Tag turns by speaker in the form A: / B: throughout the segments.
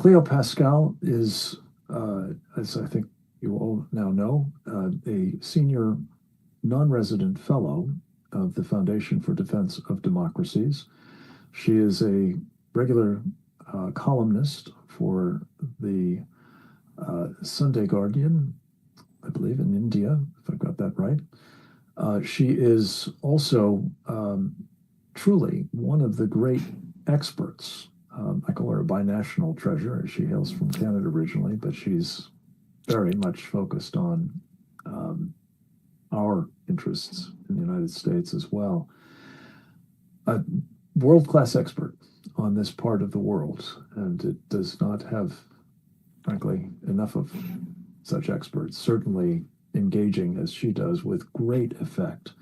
A: Cleo Pascal is, as I think you all now know, a senior non-resident fellow of the Foundation for Defense of Democracies. She is a regular columnist for the Sunday Guardian, I believe in India, if I've got that right. She is also truly one of the great experts. I call her a binational treasure. She hails from Canada originally, but she's very much focused on our interests in the United States as well. A world-class expert on this part of the world, and it does not have, frankly, enough of such experts, certainly engaging as she does with great effect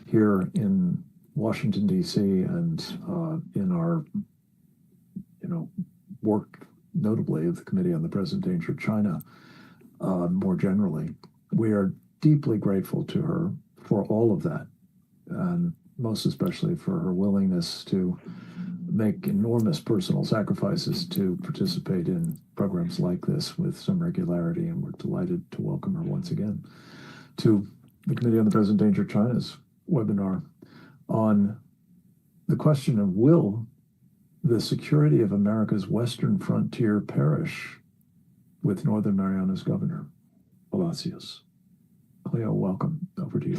A: here in Washington, D.C. and in our work, notably of the Committee on the Present Danger of China, more generally. We are deeply grateful to her for all of that, and most especially for her willingness to make enormous personal sacrifices to participate in programs like this with some regularity, and we're delighted to welcome her once again to the Committee on the Present Danger of China's webinar on the question of will the security of America's western frontier perish with Northern Mariana's governor, Palacios. Cleo, welcome. Over to you.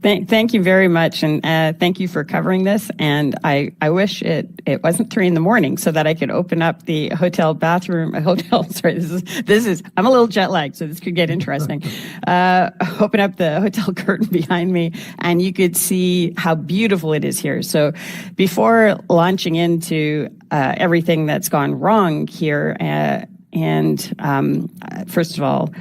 B: Thank you very much, and thank you for covering this. And I wish it wasn't 3 a.m. so that I could open up the hotel bathroom. Sorry, this is. I'm a little jet lagged, so this could get interesting. Open up the hotel curtain behind me, and you could see how beautiful it is here. So, before launching into everything that's gone wrong here, first of all,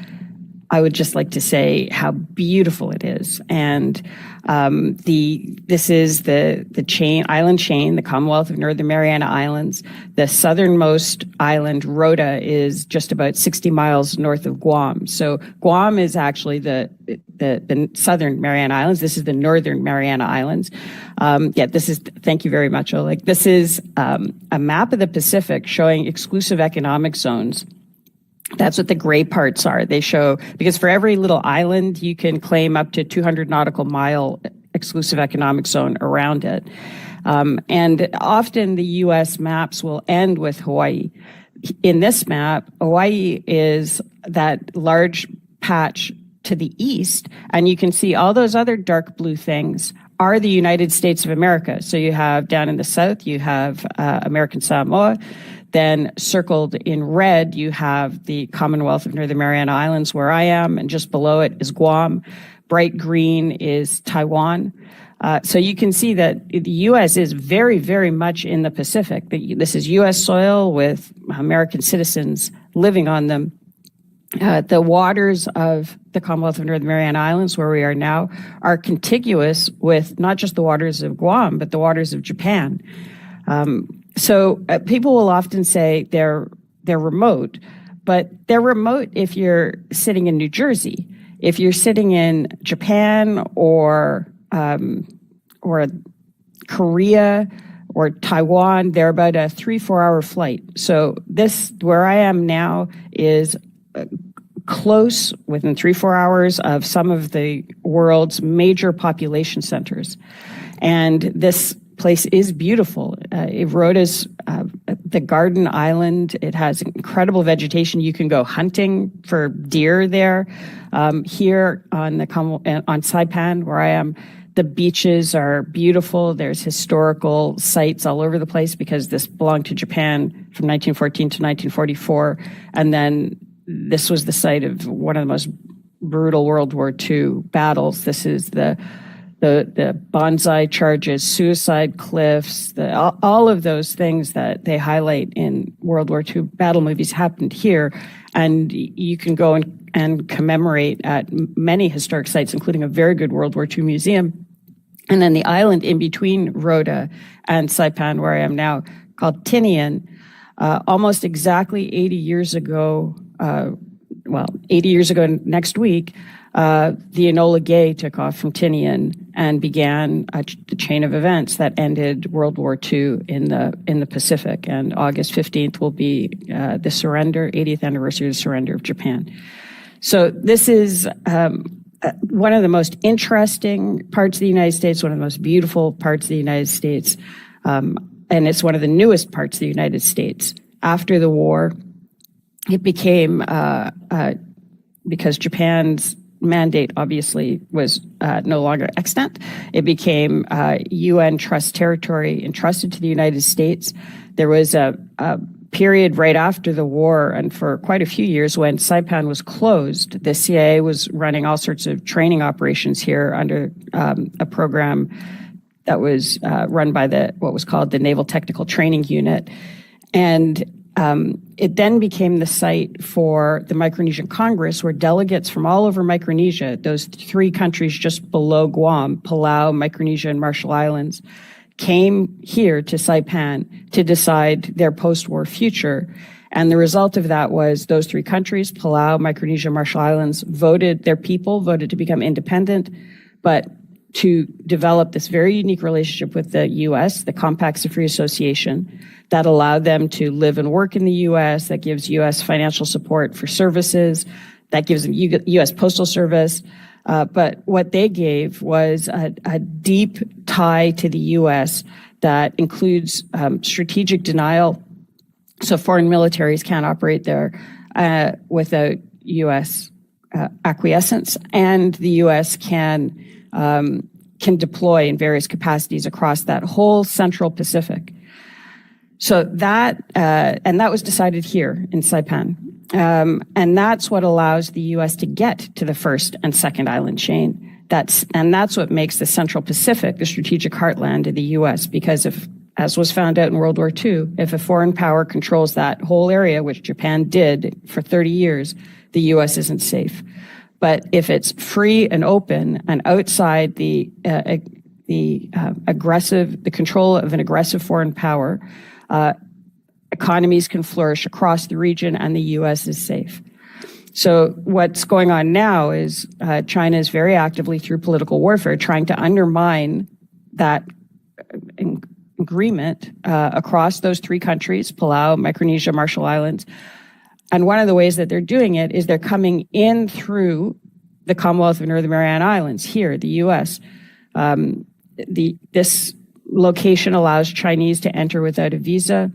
B: I would just like to say how beautiful it is. And this is the island chain, the Commonwealth of Northern Mariana Islands. The southernmost island, Rota, is just about 60 miles north of Guam. So Guam is actually the southern Mariana Islands. This is the northern Mariana Islands. Thank you very much, Oleg. This is a map of the Pacific showing exclusive economic zones. That's what the gray parts are. They show, because for every little island, you can claim up to 200 nautical mile exclusive economic zone around it. And often the U.S. maps will end with Hawaii. In this map, Hawaii is that large patch to the east, and you can see all those other dark blue things are the United States of America. So you have down in the south, you have American Samoa. Then circled in red, you have the Commonwealth of Northern Mariana Islands, where I am, and just below it is Guam. Bright green is Taiwan. So you can see that the U.S. is very, very much in the Pacific. This is U.S. soil with American citizens living on them. The waters of the Commonwealth of Northern Mariana Islands, where we are now, are contiguous with not just the waters of Guam, but the waters of Japan. So people will often say they're remote, but they're remote if you're sitting in New Jersey. If you're sitting in Japan or Korea or Taiwan, they're about a 3-4 hour flight. So this, where I am now, is close, within 3-4 hours of some of the world's major population centers. And this place is beautiful. Rota's the Garden Island. It has incredible vegetation. You can go hunting for deer there. Here on Saipan, where I am, the beaches are beautiful. There's historical sites all over the place because this belonged to Japan from 1914 to 1944. And then this was the site of one of the most brutal World War II battles. This is the bonsai charges, suicide cliffs, all of those things that they highlight in World War II battle movies happened here. And you can go and commemorate at many historic sites, including a very good World War II museum. And then the island in between Rota and Saipan, where I am now, called Tinian, almost exactly 80 years ago, 80 years ago next week, the Enola Gay took off from Tinian and began the chain of events that ended World War II in the Pacific. And August 15th will be the 80th anniversary of the surrender of Japan. So this is one of the most interesting parts of the United States, one of the most beautiful parts of the United States, and it's one of the newest parts of the United States. After the war, it became, because Japan's mandate obviously was no longer extant, it became UN trust territory entrusted to the United States. There was a period right after the war and for quite a few years when Saipan was closed. The CIA was running all sorts of training operations here under a program that was run by what was called the Naval Technical Training Unit. And it then became the site for the Micronesian Congress, where delegates from all over Micronesia, those three countries just below Guam, Palau, Micronesia, and Marshall Islands, came here to Saipan to decide their post-war future. And the result of that was those three countries, Palau, Micronesia, Marshall Islands, voted to become independent, but to develop this very unique relationship with the U.S., the Compacts of Free Association, that allowed them to live and work in the U.S., that gives U.S. financial support for services, that gives them U.S. Postal Service. But what they gave was a deep tie to the U.S. that includes strategic denial. So foreign militaries can't operate there without U.S. acquiescence, and the U.S. can deploy in various capacities across that whole Central Pacific. So that was decided here in Saipan. And that's what allows the U.S. to get to the first and second island chain. That's what makes the Central Pacific the strategic heartland of the U.S. Because as was found out in World War II, if a foreign power controls that whole area, which Japan did for 30 years, the U.S. isn't safe. But if it's free and open and outside the control of an aggressive foreign power, economies can flourish across the region and the U.S. is safe. So what's going on now is China is very actively, through political warfare, trying to undermine that agreement across those three countries, Palau, Micronesia, Marshall Islands. And one of the ways that they're doing it is they're coming in through the Commonwealth of Northern Mariana Islands here, the U.S. This location allows Chinese to enter without a visa.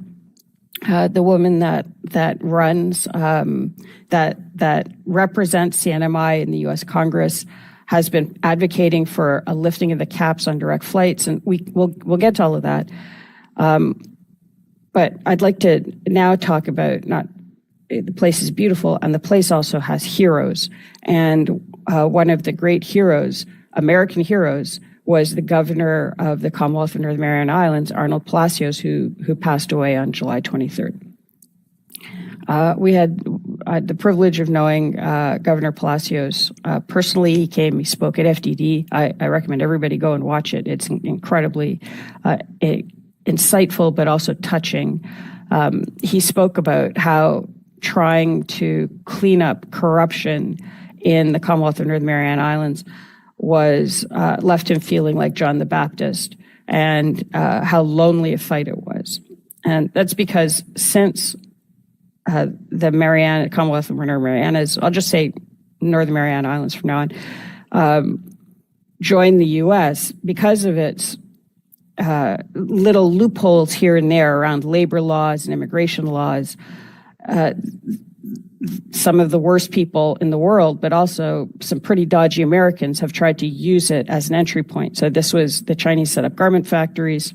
B: The woman that runs, that represents CNMI in the U.S. Congress has been advocating for a lifting of the caps on direct flights, and we'll get to all of that. But I'd like to now talk about the place is beautiful, and the place also has heroes. And one of the great heroes, American heroes, was the governor of the Commonwealth of Northern Mariana Islands, Arnold Palacios, who passed away on July 23rd. We had the privilege of knowing Governor Palacios personally. He spoke at FDD. I recommend everybody go and watch it. It's incredibly insightful, but also touching. He spoke about how trying to clean up corruption in the Commonwealth of Northern Mariana Islands was left him feeling like John the Baptist, and how lonely a fight it was. And that's because since the Commonwealth of Northern Marianas, I'll just say Northern Mariana Islands from now on, joined the U.S. because of its little loopholes here and there around labor laws and immigration laws. Some of the worst people in the world, but also some pretty dodgy Americans, have tried to use it as an entry point. So this was the Chinese set up garment factories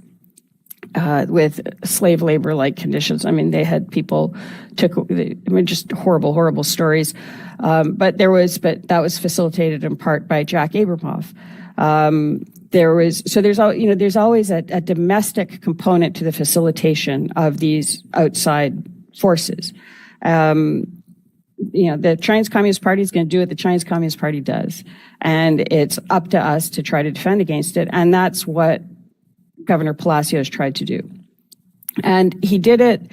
B: with slave labor-like conditions. I mean, they had people just horrible, horrible stories. But that was facilitated in part by Jack Abramoff. There's always a domestic component to the facilitation of these outside forces. The Chinese Communist Party is going to do what the Chinese Communist Party does. And it's up to us to try to defend against it. And that's what Governor Palacios tried to do. And he did it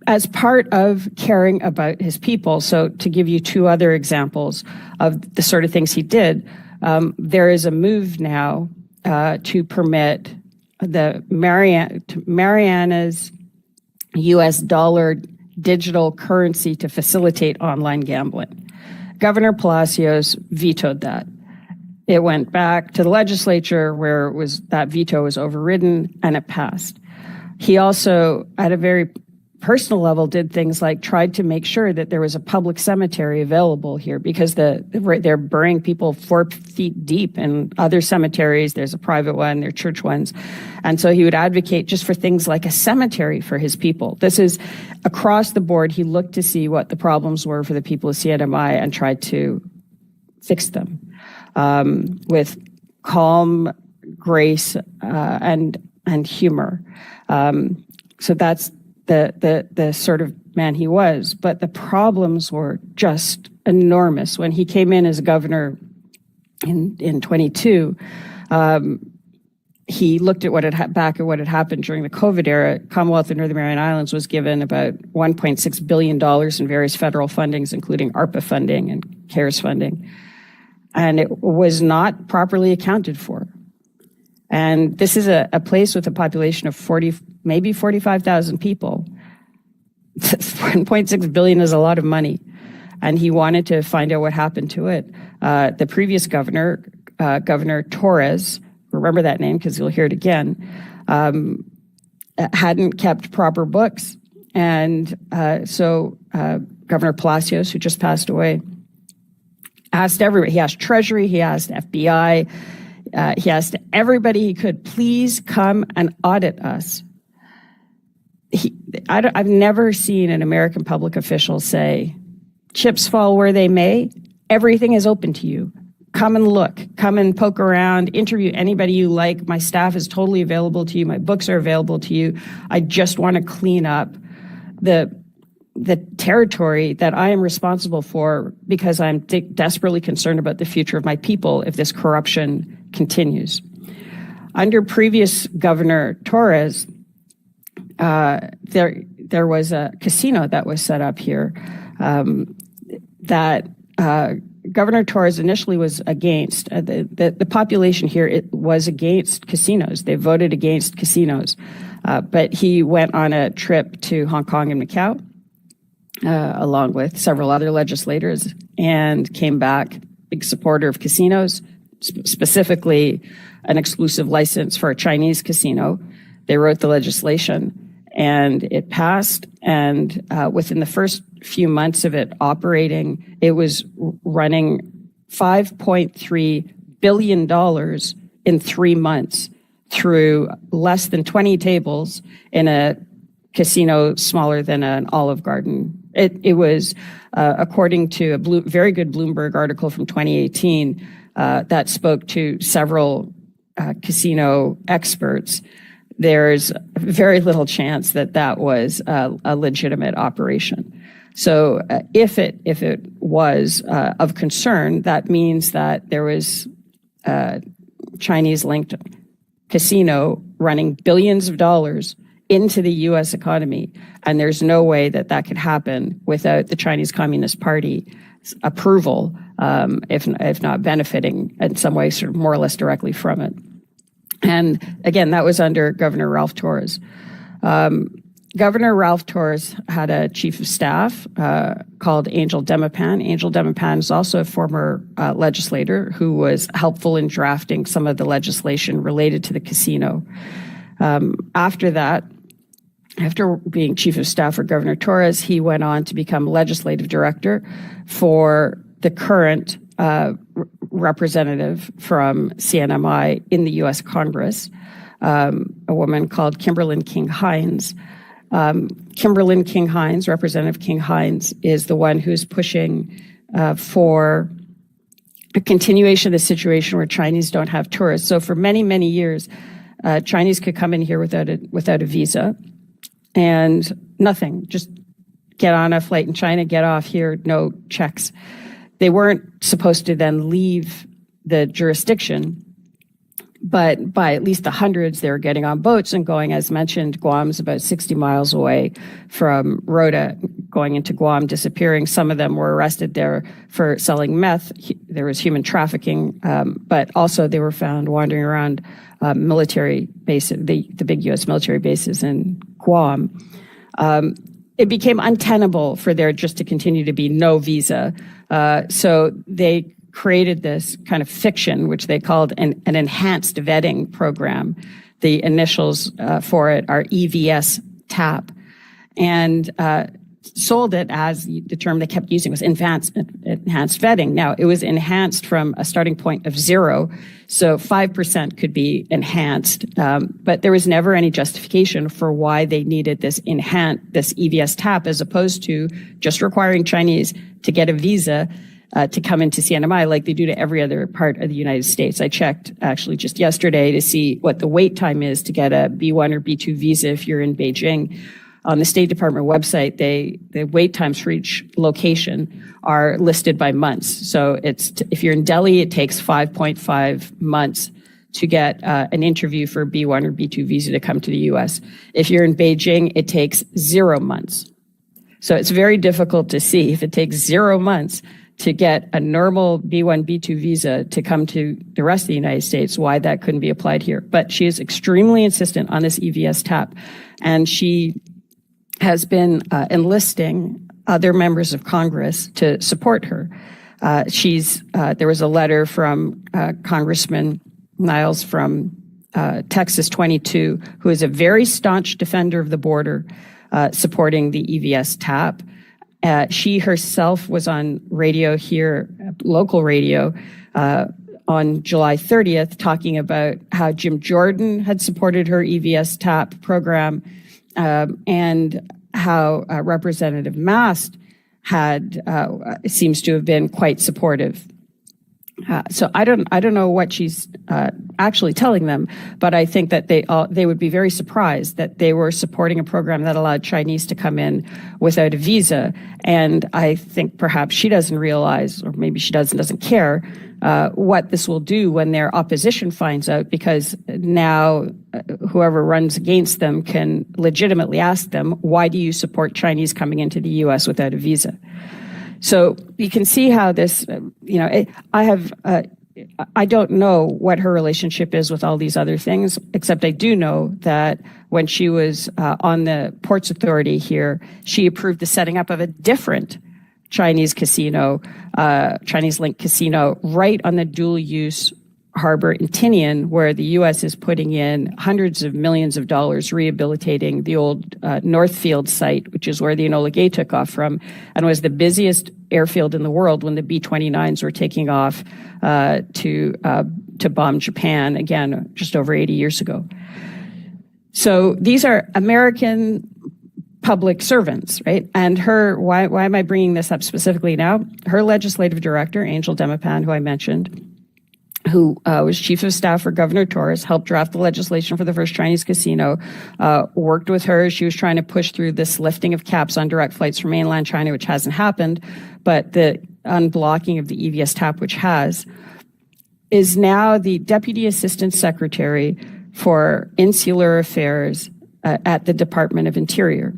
B: as part of caring about his people. So to give you two other examples of the sort of things he did, there is a move now to permit the Mariana's US dollar digital currency to facilitate online gambling. Governor Palacios vetoed that. It went back to the legislature where that veto was overridden and it passed. He also, at a very personal level, did things like tried to make sure that there was a public cemetery available here because they're burying people 4 feet deep in other cemeteries. There's a private one, there are church ones. And so he would advocate just for things like a cemetery for his people. This is across the board. He looked to see what the problems were for the people of CNMI and tried to fix them with calm, grace, and humor. So that's the sort of man he was. But the problems were just enormous. When he came in as governor in 22, he looked at what had happened during the COVID era. Commonwealth of Northern Mariana Islands was given about $1.6 billion in various federal fundings, including ARPA funding and CARES funding. And it was not properly accounted for. And this is a place with a population of maybe 45,000 people. 1.6 billion is a lot of money. And he wanted to find out what happened to it. The previous governor, Governor Torres, remember that name because you'll hear it again, hadn't kept proper books. And so Governor Palacios, who just passed away, asked everybody. He asked Treasury, he asked FBI, he asked everybody he could, please come and audit us. I've never seen an American public official say, chips fall where they may, everything is open to you. Come and look, come and poke around, interview anybody you like. My staff is totally available to you. My books are available to you. I just want to clean up the territory that I am responsible for because I'm desperately concerned about the future of my people if this corruption continues. Under previous Governor Torres, there was a casino that was set up here that Governor Torres initially was against. The population here was against casinos. They voted against casinos. But he went on a trip to Hong Kong and Macau, along with several other legislators, and came back, big supporter of casinos, specifically an exclusive license for a Chinese casino. They wrote the legislation, and it passed. And within the first few months of it operating, it was running $5.3 billion in 3 months through less than 20 tables in a casino smaller than an Olive Garden. It was, according to a very good Bloomberg article from 2018 that spoke to several casino experts, there's very little chance that that was a legitimate operation. So if it was of concern, that means that there was Chinese-linked casino running billions of dollars into the U.S. economy, and there's no way that that could happen without the Chinese Communist Party's approval, if not benefiting in some way, sort of more or less directly from it. And again, that was under Governor Ralph Torres. Governor Ralph Torres had a chief of staff called Angel Demipan. Angel Demipan is also a former legislator who was helpful in drafting some of the legislation related to the casino. After that, after being chief of staff for Governor Torres, he went on to become legislative director for the current representative from CNMI in the U.S. Congress, a woman called Kimberlyn King-Hines. Kimberlyn King-Hines, Representative King-Hines, is the one who's pushing for a continuation of the situation where Chinese don't have tourists. So for many, many years, Chinese could come in here without a visa and nothing, just get on a flight in China, get off here, no checks. They weren't supposed to then leave the jurisdiction But by at least the hundreds, they were getting on boats and going. As mentioned, Guam's about 60 miles away from Rota, going into Guam, disappearing. Some of them were arrested there for selling meth. There was human trafficking, but also they were found wandering around military bases, the big U.S. military bases in Guam. It became untenable for there just to continue to be no visa. So they created this kind of fiction, which they called an enhanced vetting program. The initials for it are EVS TAP, and sold it as the term they kept using was enhanced vetting. Now, it was enhanced from a starting point of 0, so 5% could be enhanced, but there was never any justification for why they needed this EVS TAP, as opposed to just requiring Chinese to get a visa to come into CNMI like they do to every other part of the United States. I checked actually just yesterday to see what the wait time is to get a B1 or B2 visa if you're in Beijing. On the State Department website, the wait times for each location are listed by months. So if you're in Delhi, it takes 5.5 months to get an interview for a B1 or B2 visa to come to the US. If you're in Beijing, it takes 0 months. So it's very difficult to see if it takes 0 months to get a normal B1, B2 visa to come to the rest of the United States, why that couldn't be applied here. But she is extremely insistent on this EVS TAP, and she has been enlisting other members of Congress to support her. There was a letter from Congressman Niles from Texas 22, who is a very staunch defender of the border, supporting the EVS TAP. She herself was on radio here, local radio, on July 30th, talking about how Jim Jordan had supported her EVS TAP program, and how Representative Mast seems to have been quite supportive. So I don't know what she's actually telling them, but I think that they would be very surprised that they were supporting a program that allowed Chinese to come in without a visa. And I think perhaps she doesn't realize, or maybe she doesn't care, what this will do when their opposition finds out, because now whoever runs against them can legitimately ask them, why do you support Chinese coming into the U.S. without a visa? So you can see how this, I don't know what her relationship is with all these other things, except I do know that when she was on the Ports Authority here, she approved the setting up of a different Chinese casino, Chinese-linked casino, right on the dual-use harbor in Tinian, where the U.S. is putting in hundreds of millions of dollars rehabilitating the old Northfield site, which is where the Enola Gay took off from, and was the busiest airfield in the world when the B-29s were taking off to bomb Japan, again, just over 80 years ago. So these are American public servants, right? And why am I bringing this up specifically now? Her legislative director, Angel Demipan, who I mentioned, who was chief of staff for Governor Torres, helped draft the legislation for the first Chinese casino, worked with her. She was trying to push through this lifting of caps on direct flights from mainland China, which hasn't happened, but the unblocking of the EVS TAP, which has, is now the Deputy Assistant Secretary for Insular Affairs at the Department of Interior.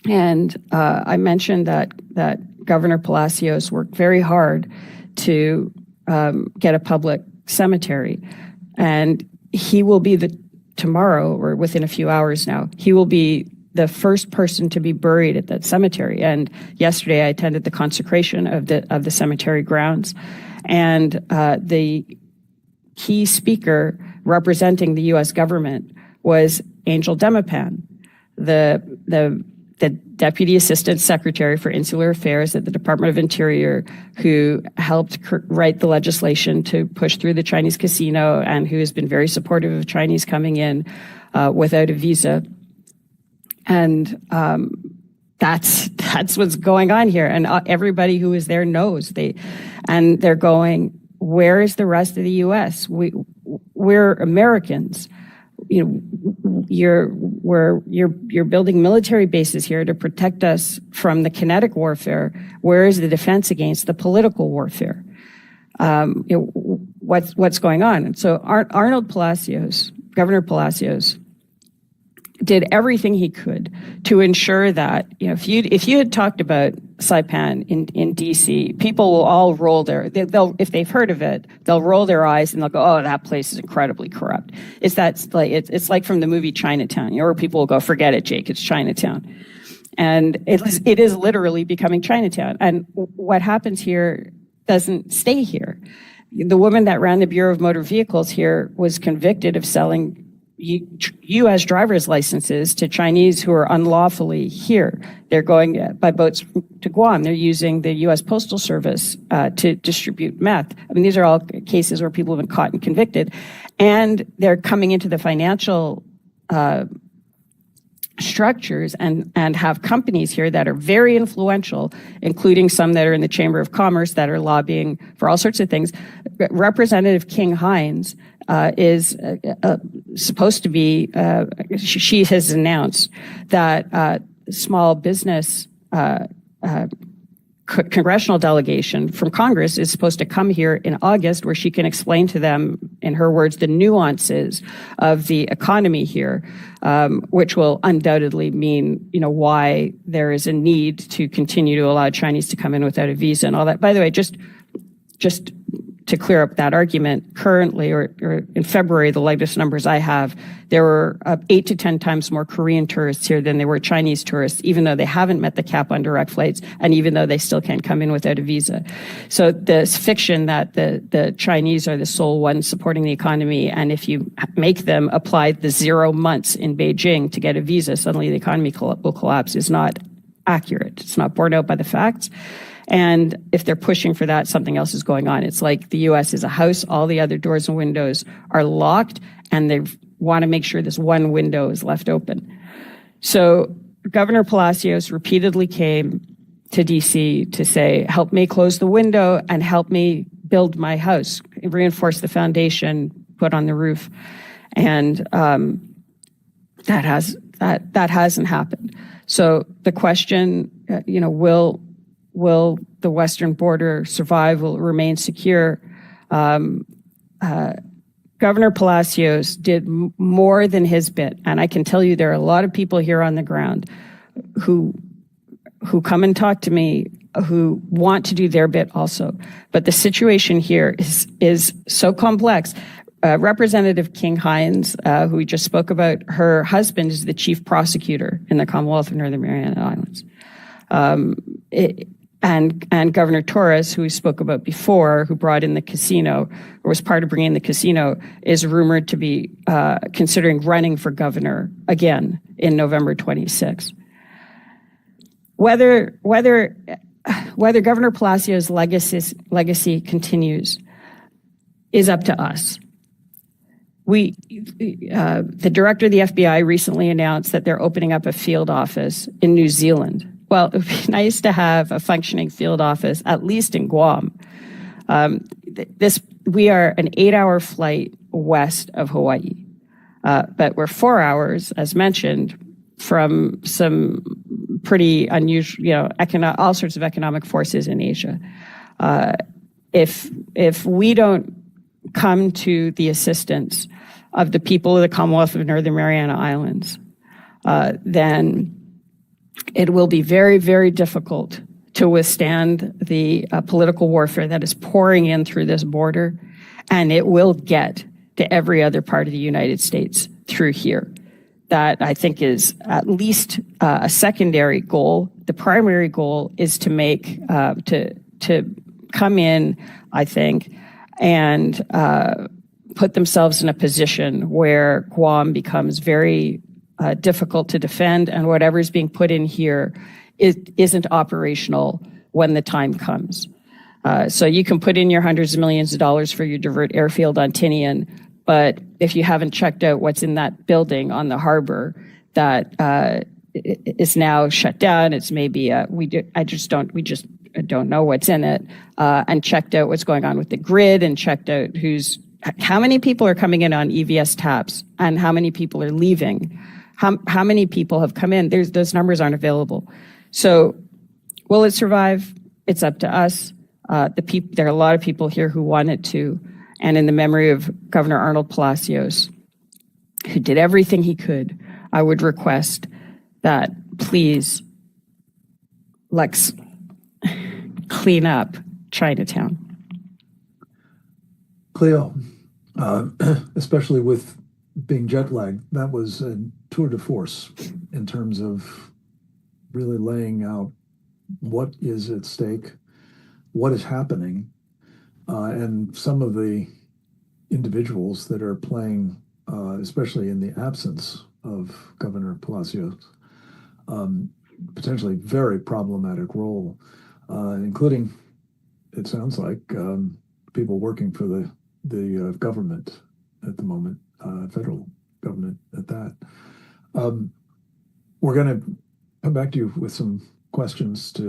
B: And I mentioned that Governor Palacios worked very hard to get a public cemetery. And he will be tomorrow, or within a few hours now, he will be the first person to be buried at that cemetery. And yesterday I attended the consecration of the cemetery grounds. And the key speaker representing the U.S. government was Angel Demipan, the Deputy Assistant Secretary for Insular Affairs at the Department of Interior, who helped write the legislation to push through the Chinese casino and who has been very supportive of Chinese coming in without a visa. And that's what's going on here. And everybody who is there knows. They're going, where is the rest of the U.S.? We're Americans. You're building military bases here to protect us from the kinetic warfare. Where is the defense against the political warfare? what's going on. And so Arnold Palacios, Governor Palacios, did everything he could to ensure that, if you had talked about Saipan in DC, people will all roll if they've heard of it, they'll roll their eyes and they'll go, oh, that place is incredibly corrupt. It's like from the movie Chinatown, where people will go, forget it, Jake, it's Chinatown. And it is literally becoming Chinatown. And what happens here doesn't stay here. The woman that ran the Bureau of Motor Vehicles here was convicted of selling U.S. driver's licenses to Chinese who are unlawfully here. They're going by boats to Guam. They're using the U.S. Postal Service to distribute meth. I mean, these are all cases where people have been caught and convicted. And they're coming into the financial structures and have companies here that are very influential, including some that are in the Chamber of Commerce that are lobbying for all sorts of things. Representative King Hines is supposed to be, she has announced that small business congressional delegation from Congress is supposed to come here in August, where she can explain to them, in her words, the nuances of the economy here, which will undoubtedly mean, why there is a need to continue to allow Chinese to come in without a visa and all that. By the way, just to clear up that argument, currently, or in February, the latest numbers I have, there were 8 to 10 times more Korean tourists here than there were Chinese tourists, even though they haven't met the cap on direct flights, and even though they still can't come in without a visa. So this fiction that the Chinese are the sole ones supporting the economy, and if you make them apply the 0 months in Beijing to get a visa, suddenly the economy will collapse, is not accurate. It's not borne out by the facts. And if they're pushing for that, something else is going on. It's like the U.S. is a house. All the other doors and windows are locked, and they want to make sure this one window is left open. So Governor Palacios repeatedly came to D.C. to say, help me close the window and help me build my house, reinforce the foundation, put on the roof. And that hasn't happened. So the question, will the western border survive? Will it remain secure? Governor Palacios did more than his bit. And I can tell you there are a lot of people here on the ground who come and talk to me, who want to do their bit also. But the situation here is so complex. Representative King Hines, who we just spoke about, her husband is the chief prosecutor in the Commonwealth of Northern Mariana Islands. And Governor Torres, who we spoke about before, who brought in the casino, or was part of bringing the casino, is rumored to be considering running for governor again in November 26. Whether Governor Palacios' legacy continues is up to us. The director of the FBI recently announced that they're opening up a field office in New Zealand. Well, it would be nice to have a functioning field office, at least in Guam. We are an 8-hour flight west of Hawaii, but we're 4 hours, as mentioned, from some pretty unusual, all sorts of economic forces in Asia. If we don't come to the assistance of the people of the Commonwealth of Northern Mariana Islands, then it will be very, very difficult to withstand the political warfare that is pouring in through this border, and it will get to every other part of the United States through here. That, I think, is at least a secondary goal. The primary goal is to make, to come in, I think, and put themselves in a position where Guam becomes very difficult to defend, and whatever is being put in here isn't operational when the time comes. So you can put in your hundreds of millions of dollars for your divert airfield on Tinian, but if you haven't checked out what's in that building on the harbor that is now shut down, it's maybe we just don't know what's in it, and checked out what's going on with the grid, and checked out how many people are coming in on EVS taps and how many people are leaving. How many people have come in? Those numbers aren't available. So will it survive? It's up to us. There are a lot of people here who want it to. and in the memory of Governor Arnold Palacios, who did everything he could, I would request that please let's clean up Chinatown.
A: Cleo, especially with being jet lagged, that was a tour de force in terms of really laying out what is at stake, what is happening, and some of the individuals that are playing, especially in the absence of Governor Palacios, potentially very problematic role, including, it sounds like, people working for the government at the moment, federal government at that. We're going to come back to you with some questions to